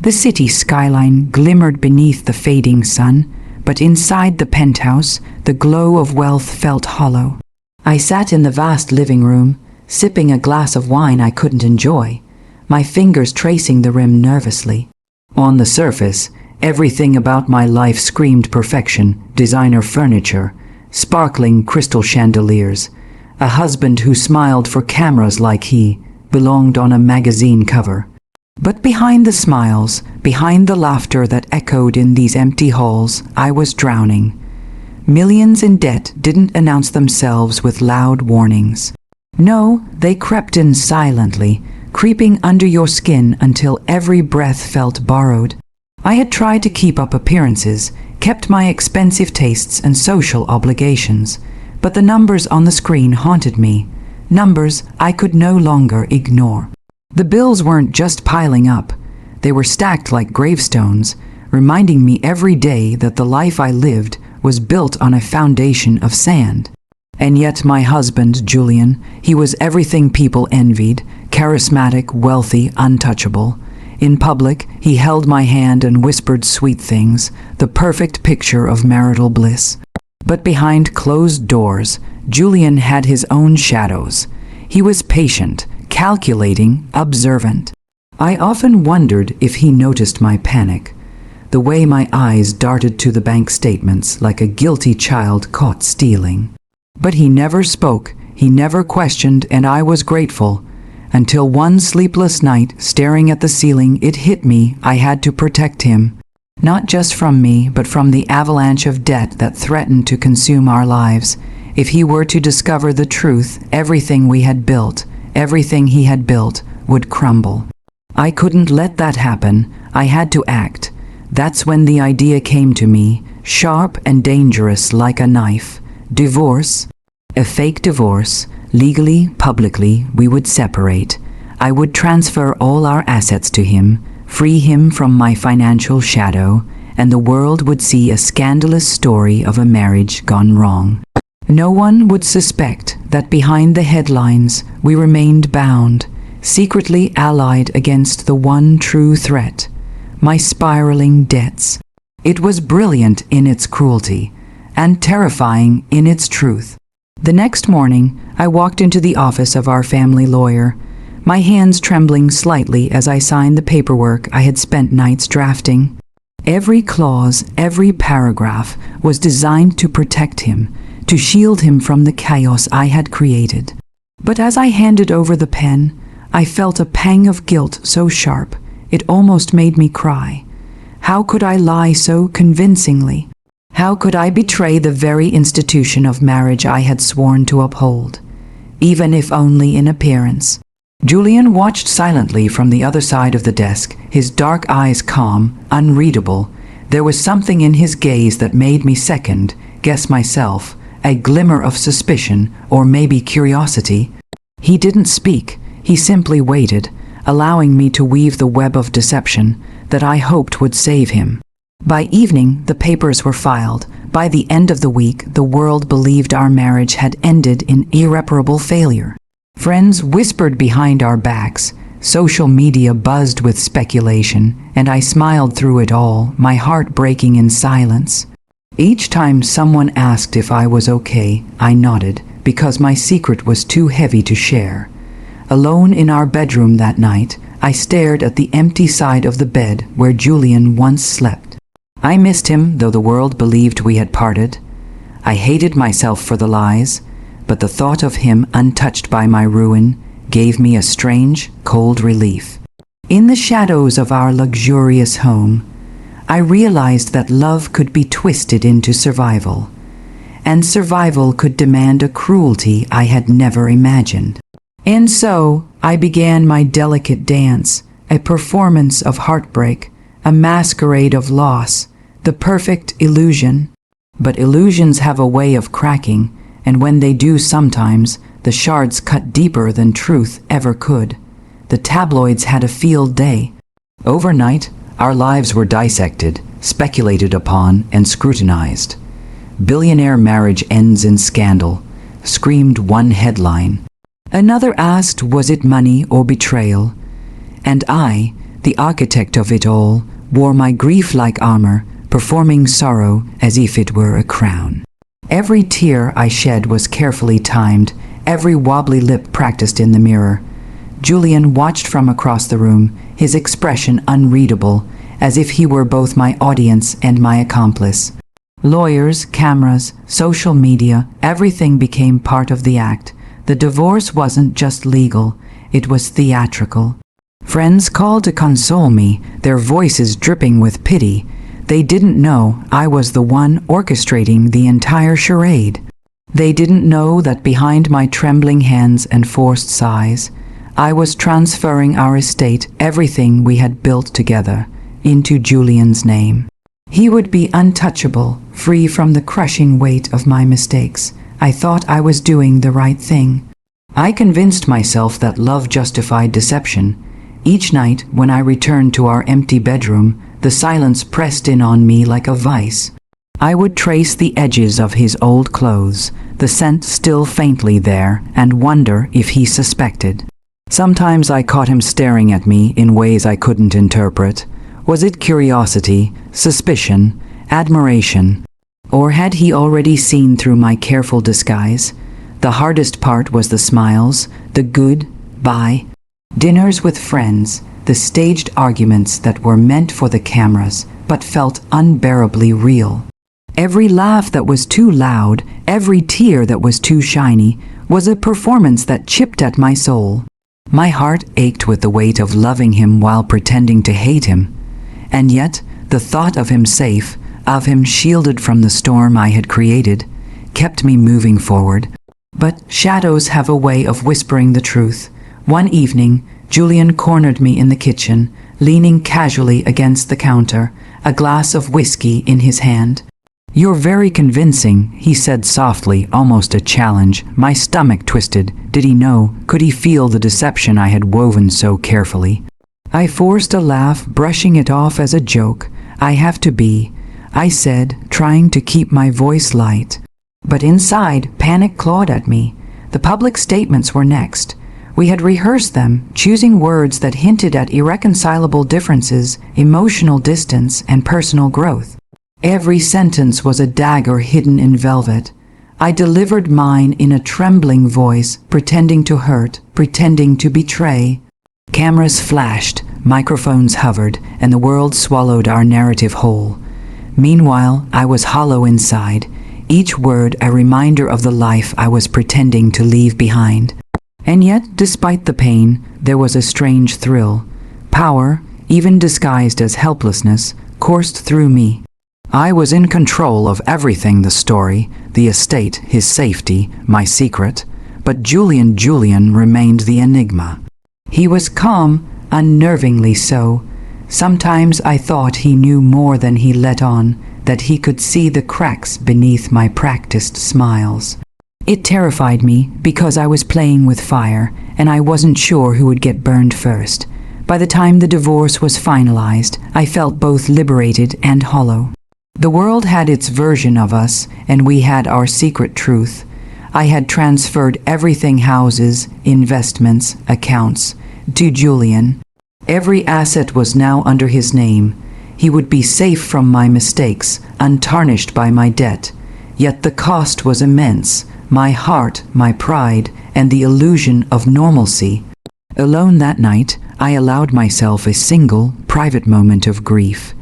The city skyline glimmered beneath the fading sun, but inside the penthouse, the glow of wealth felt hollow. I sat in the vast living room, sipping a glass of wine I couldn't enjoy, my fingers tracing the rim nervously. On the surface, everything about my life screamed perfection: designer furniture, sparkling crystal chandeliers, a husband who smiled for cameras like he belonged on a magazine cover. But behind the smiles, behind the laughter that echoed in these empty halls, I was drowning. Millions in debt didn't announce themselves with loud warnings. No, they crept in silently, creeping under your skin until every breath felt borrowed. I had tried to keep up appearances, kept my expensive tastes and social obligations, but the numbers on the screen haunted me, numbers I could no longer ignore. The bills weren't just piling up, they were stacked like gravestones, reminding me every day that the life I lived was built on a foundation of sand. And yet my husband, Julian, he was everything people envied: charismatic, wealthy, untouchable. In public, he held my hand and whispered sweet things, the perfect picture of marital bliss. But behind closed doors, Julian had his own shadows. He was patient, calculating, observant. I often wondered if he noticed my panic, the way my eyes darted to the bank statements like a guilty child caught stealing. But he never spoke, he never questioned, and I was grateful. Until one sleepless night, staring at the ceiling, it hit me I had to protect him. Not just from me, but from the avalanche of debt that threatened to consume our lives. If he were to discover the truth, everything we had built, everything he had built, would crumble. I couldn't let that happen. I had to act. That's when the idea came to me, sharp and dangerous like a knife. Divorce. A fake divorce. Legally, publicly, we would separate. I would transfer all our assets to him, free him from my financial shadow, and the world would see a scandalous story of a marriage gone wrong. No one would suspect that behind the headlines we remained bound, secretly allied against the one true threat: my spiraling debts. It was brilliant in its cruelty, and terrifying in its truth. The next morning, I walked into the office of our family lawyer, my hands trembling slightly as I signed the paperwork I had spent nights drafting. Every clause, every paragraph was designed to protect him, to shield him from the chaos I had created. But as I handed over the pen, I felt a pang of guilt so sharp, it almost made me cry. How could I lie so convincingly? How could I betray the very institution of marriage I had sworn to uphold, even if only in appearance? Julian watched silently from the other side of the desk, his dark eyes calm, unreadable. There was something in his gaze that made me second-guess myself, a glimmer of suspicion, or maybe curiosity. He didn't speak, he simply waited, allowing me to weave the web of deception that I hoped would save him. By evening, the papers were filed. By the end of the week, the world believed our marriage had ended in irreparable failure. Friends whispered behind our backs, social media buzzed with speculation, and I smiled through it all, my heart breaking in silence. Each time someone asked if I was okay, I nodded, because my secret was too heavy to share. Alone in our bedroom that night, I stared at the empty side of the bed where Julian once slept. I missed him, though the world believed we had parted. I hated myself for the lies, but the thought of him untouched by my ruin gave me a strange, cold relief. In the shadows of our luxurious home, I realized that love could be twisted into survival, and survival could demand a cruelty I had never imagined. And so, I began my delicate dance, a performance of heartbreak, a masquerade of loss, the perfect illusion. But illusions have a way of cracking, and when they do sometimes, the shards cut deeper than truth ever could. The tabloids had a field day. Overnight, our lives were dissected, speculated upon, and scrutinized. "Billionaire marriage ends in scandal," screamed one headline. Another asked, was it money or betrayal? And I, the architect of it all, wore my grief like armor, performing sorrow as if it were a crown. Every tear I shed was carefully timed, every wobbly lip practiced in the mirror. Julian watched from across the room, his expression unreadable, as if he were both my audience and my accomplice. Lawyers, cameras, social media, everything became part of the act. The divorce wasn't just legal, it was theatrical. Friends called to console me, their voices dripping with pity. They didn't know I was the one orchestrating the entire charade. They didn't know that behind my trembling hands and forced sighs, I was transferring our estate, everything we had built together, into Julian's name. He would be untouchable, free from the crushing weight of my mistakes. I thought I was doing the right thing. I convinced myself that love justified deception. Each night, when I returned to our empty bedroom, the silence pressed in on me like a vice. I would trace the edges of his old clothes, the scent still faintly there, and wonder if he suspected. Sometimes I caught him staring at me in ways I couldn't interpret. Was it curiosity, suspicion, admiration? Or had he already seen through my careful disguise? The hardest part was the smiles, the good-bye, dinners with friends, the staged arguments that were meant for the cameras but felt unbearably real. Every laugh that was too loud, every tear that was too shiny, was a performance that chipped at my soul. My heart ached with the weight of loving him while pretending to hate him. And yet, the thought of him safe, of him shielded from the storm I had created, kept me moving forward. But shadows have a way of whispering the truth. One evening, Julian cornered me in the kitchen, leaning casually against the counter, a glass of whiskey in his hand. "You're very convincing," he said softly, almost a challenge. My stomach twisted. Did he know? Could he feel the deception I had woven so carefully? I forced a laugh, brushing it off as a joke. "I have to be," I said, trying to keep my voice light. But inside, panic clawed at me. The public statements were next. We had rehearsed them, choosing words that hinted at irreconcilable differences, emotional distance, and personal growth. Every sentence was a dagger hidden in velvet. I delivered mine in a trembling voice, pretending to hurt, pretending to betray. Cameras flashed, microphones hovered, and the world swallowed our narrative whole. Meanwhile, I was hollow inside, each word a reminder of the life I was pretending to leave behind. And yet, despite the pain, there was a strange thrill. Power, even disguised as helplessness, coursed through me. I was in control of everything: the story, the estate, his safety, my secret. But Julian remained the enigma. He was calm, unnervingly so. Sometimes I thought he knew more than he let on, that he could see the cracks beneath my practiced smiles. It terrified me because I was playing with fire, and I wasn't sure who would get burned first. By the time the divorce was finalized, I felt both liberated and hollow. The world had its version of us, and we had our secret truth. I had transferred everything: houses, investments, accounts, to Julian. Every asset was now under his name. He would be safe from my mistakes, untarnished by my debt. Yet the cost was immense: my heart, my pride, and the illusion of normalcy. Alone that night, I allowed myself a single, private moment of grief.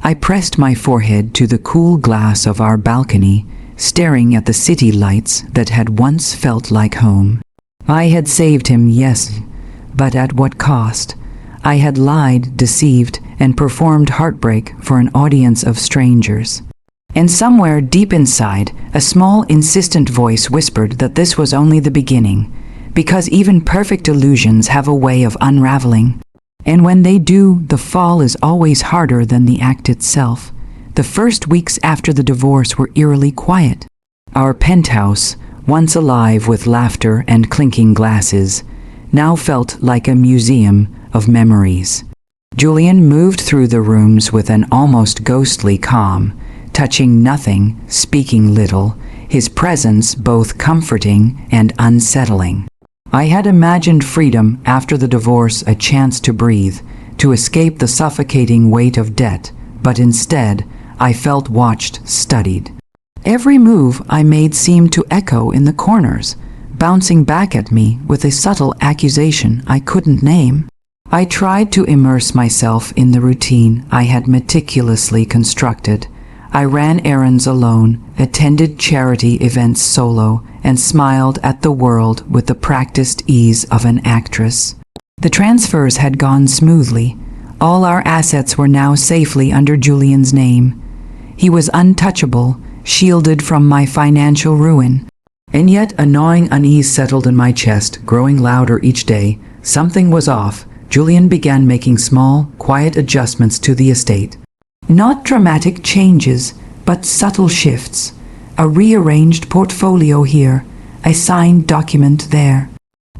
I pressed my forehead to the cool glass of our balcony, staring at the city lights that had once felt like home. I had saved him, yes, but at what cost? I had lied, deceived, and performed heartbreak for an audience of strangers. And somewhere deep inside, a small, insistent voice whispered that this was only the beginning, because even perfect illusions have a way of unraveling. And when they do, the fall is always harder than the act itself. The first weeks after the divorce were eerily quiet. Our penthouse, once alive with laughter and clinking glasses, now felt like a museum of memories. Julian moved through the rooms with an almost ghostly calm, touching nothing, speaking little, his presence both comforting and unsettling. I had imagined freedom after the divorce, a chance to breathe, to escape the suffocating weight of debt, but instead, I felt watched, studied. Every move I made seemed to echo in the corners, bouncing back at me with a subtle accusation I couldn't name. I tried to immerse myself in the routine I had meticulously constructed. I ran errands alone, attended charity events solo, and smiled at the world with the practiced ease of an actress. The transfers had gone smoothly. All our assets were now safely under Julian's name. He was untouchable, shielded from my financial ruin. And yet a gnawing unease settled in my chest, growing louder each day. Something was off. Julian began making small, quiet adjustments to the estate. Not dramatic changes, but subtle shifts. A rearranged portfolio here, a signed document there.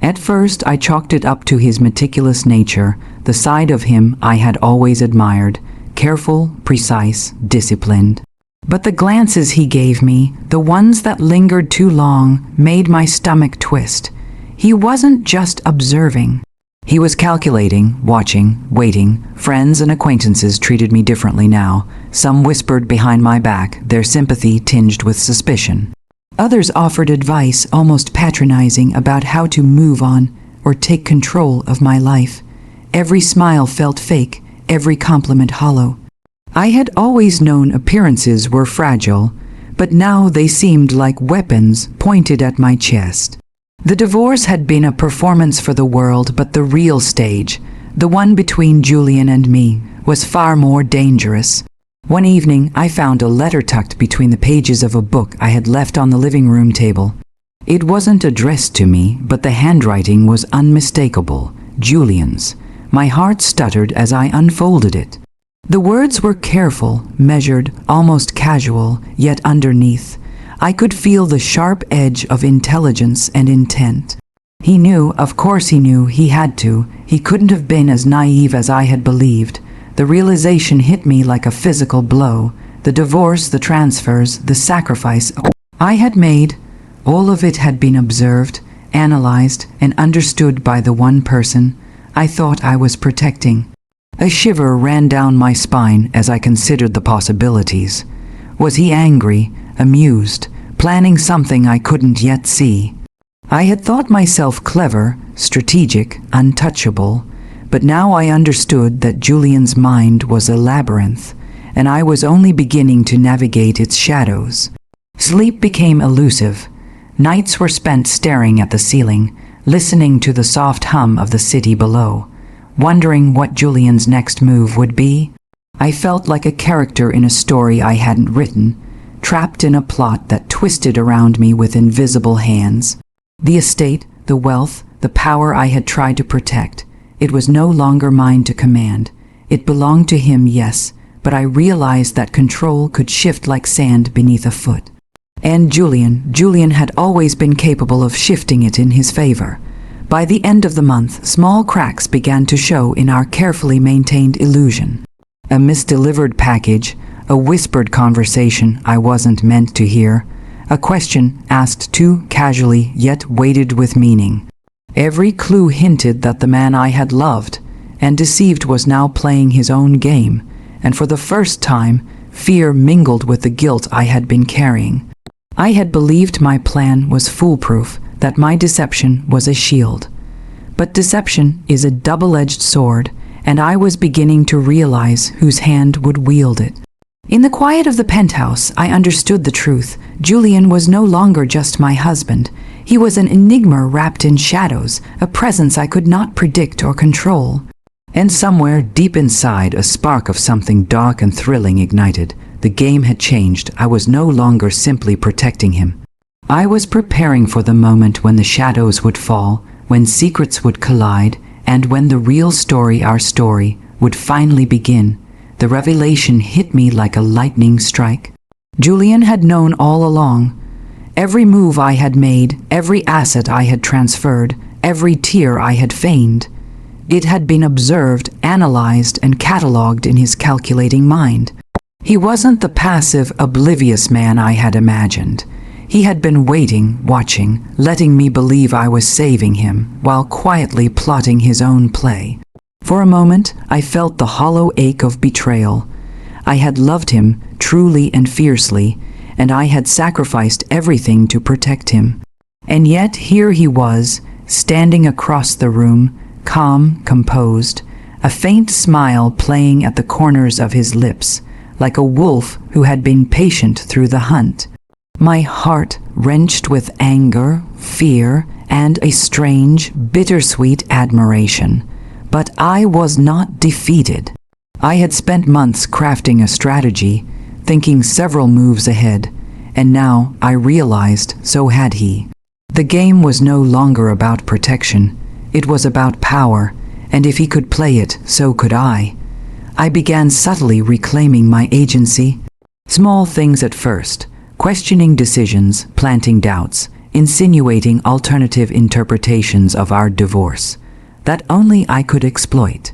At first, I chalked it up to his meticulous nature, the side of him I had always admired, careful, precise, disciplined. But the glances he gave me, the ones that lingered too long, made my stomach twist. He wasn't just observing. He was calculating, watching, waiting. Friends and acquaintances treated me differently now. Some whispered behind my back, their sympathy tinged with suspicion. Others offered advice, almost patronizing, about how to move on or take control of my life. Every smile felt fake, every compliment hollow. I had always known appearances were fragile, but now they seemed like weapons pointed at my chest. The divorce had been a performance for the world, but the real stage, the one between Julian and me, was far more dangerous. One evening, I found a letter tucked between the pages of a book I had left on the living room table. It wasn't addressed to me, but the handwriting was unmistakable, Julian's. My heart stuttered as I unfolded it. The words were careful, measured, almost casual, yet underneath, I could feel the sharp edge of intelligence and intent. He knew, of course he knew, he had to. He couldn't have been as naive as I had believed. The realization hit me like a physical blow. The divorce, the transfers, the sacrifice I had made, all of it had been observed, analyzed, and understood by the one person I thought I was protecting. A shiver ran down my spine as I considered the possibilities. Was he angry, amused, planning something I couldn't yet see? I had thought myself clever, strategic, untouchable, but now I understood that Julian's mind was a labyrinth, and I was only beginning to navigate its shadows. Sleep became elusive. Nights were spent staring at the ceiling, listening to the soft hum of the city below, wondering what Julian's next move would be. I felt like a character in a story I hadn't written, trapped in a plot that twisted around me with invisible hands. The estate, the wealth, the power I had tried to protect, it was no longer mine to command. It belonged to him, yes, but I realized that control could shift like sand beneath a foot. And Julian had always been capable of shifting it in his favor. By the end of the month, small cracks began to show in our carefully maintained illusion. A misdelivered package, a whispered conversation I wasn't meant to hear, a question asked too casually yet weighted with meaning. Every clue hinted that the man I had loved and deceived was now playing his own game, and for the first time, fear mingled with the guilt I had been carrying. I had believed my plan was foolproof, that my deception was a shield. But deception is a double-edged sword, and I was beginning to realize whose hand would wield it. In the quiet of the penthouse, I understood the truth. Julian was no longer just my husband. He was an enigma wrapped in shadows, a presence I could not predict or control. And somewhere deep inside, a spark of something dark and thrilling ignited. The game had changed. I was no longer simply protecting him. I was preparing for the moment when the shadows would fall, when secrets would collide, and when the real story, our story, would finally begin. The revelation hit me like a lightning strike. Julian had known all along. Every move I had made, every asset I had transferred, every tear I had feigned. It had been observed, analyzed, and catalogued in his calculating mind. He wasn't the passive, oblivious man I had imagined. He had been waiting, watching, letting me believe I was saving him, while quietly plotting his own play. For a moment, I felt the hollow ache of betrayal. I had loved him truly and fiercely, and I had sacrificed everything to protect him. And yet here he was, standing across the room, calm, composed, a faint smile playing at the corners of his lips, like a wolf who had been patient through the hunt. My heart wrenched with anger, fear, and a strange, bittersweet admiration. But I was not defeated. I had spent months crafting a strategy, thinking several moves ahead, and now I realized so had he. The game was no longer about protection. It was about power, and if he could play it, so could I. I began subtly reclaiming my agency. Small things at first, questioning decisions, planting doubts, insinuating alternative interpretations of our divorce that only I could exploit.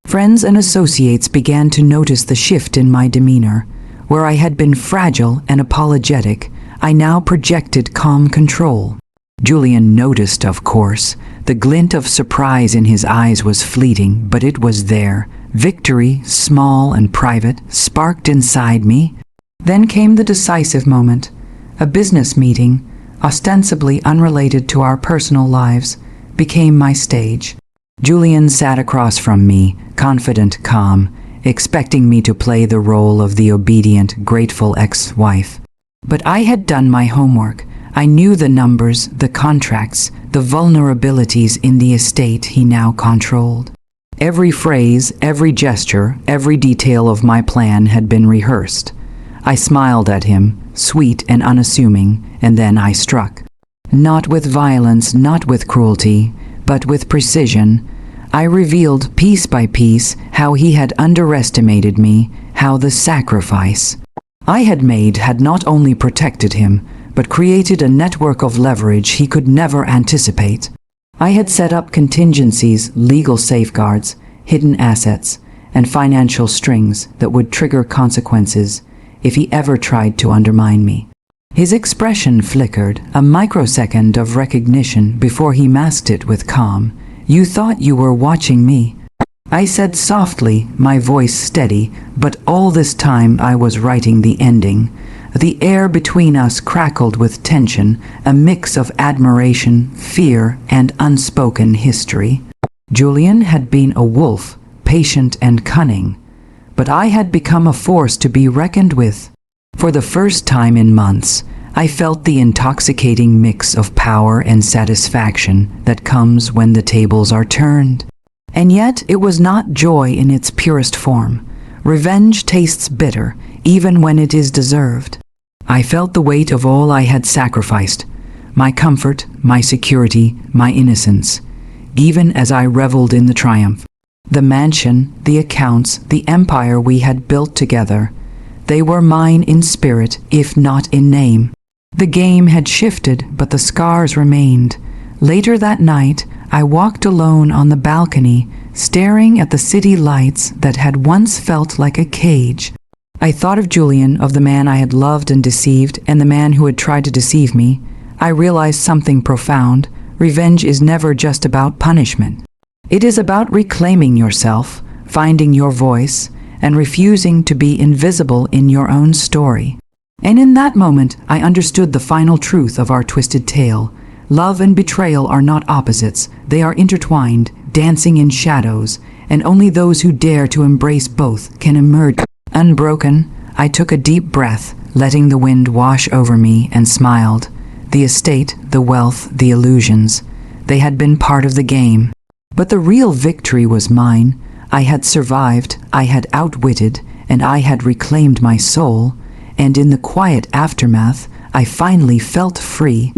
Friends and associates began to notice the shift in my demeanor. Where I had been fragile and apologetic, I now projected calm control. Julian noticed, of course. The glint of surprise in his eyes was fleeting, but it was there. Victory, small and private, sparked inside me. Then came the decisive moment. A business meeting, ostensibly unrelated to our personal lives, became my stage. Julian sat across from me, confident, calm, expecting me to play the role of the obedient, grateful ex-wife. But I had done my homework. I knew the numbers, the contracts, the vulnerabilities in the estate he now controlled. Every phrase, every gesture, every detail of my plan had been rehearsed. I smiled at him, sweet and unassuming, and then I struck. Not with violence, not with cruelty, but with precision. I revealed piece by piece how he had underestimated me, how the sacrifice I had made had not only protected him, but created a network of leverage he could never anticipate. I had set up contingencies, legal safeguards, hidden assets, and financial strings that would trigger consequences if he ever tried to undermine me. His expression flickered, a microsecond of recognition before he masked it with calm. "You thought you were watching me," I said softly, my voice steady, but all this time I was writing the ending. The air between us crackled with tension, a mix of admiration, fear, and unspoken history. Julian had been a wolf, patient and cunning, but I had become a force to be reckoned with. For the first time in months, I felt the intoxicating mix of power and satisfaction that comes when the tables are turned. And yet it was not joy in its purest form. Revenge tastes bitter, even when it is deserved. I felt the weight of all I had sacrificed, my comfort, my security, my innocence, even as I reveled in the triumph. The mansion, the accounts, the empire we had built together, they were mine in spirit, if not in name. The game had shifted, but the scars remained. Later that night, I walked alone on the balcony, staring at the city lights that had once felt like a cage. I thought of Julian, of the man I had loved and deceived, and the man who had tried to deceive me. I realized something profound. Revenge is never just about punishment. It is about reclaiming yourself, finding your voice, and refusing to be invisible in your own story. And in that moment, I understood the final truth of our twisted tale. Love and betrayal are not opposites. They are intertwined, dancing in shadows, and only those who dare to embrace both can emerge. Unbroken, I took a deep breath, letting the wind wash over me, and smiled. The estate, the wealth, the illusions, they had been part of the game. But the real victory was mine. I had survived, I had outwitted, and I had reclaimed my soul. And in the quiet aftermath, I finally felt free.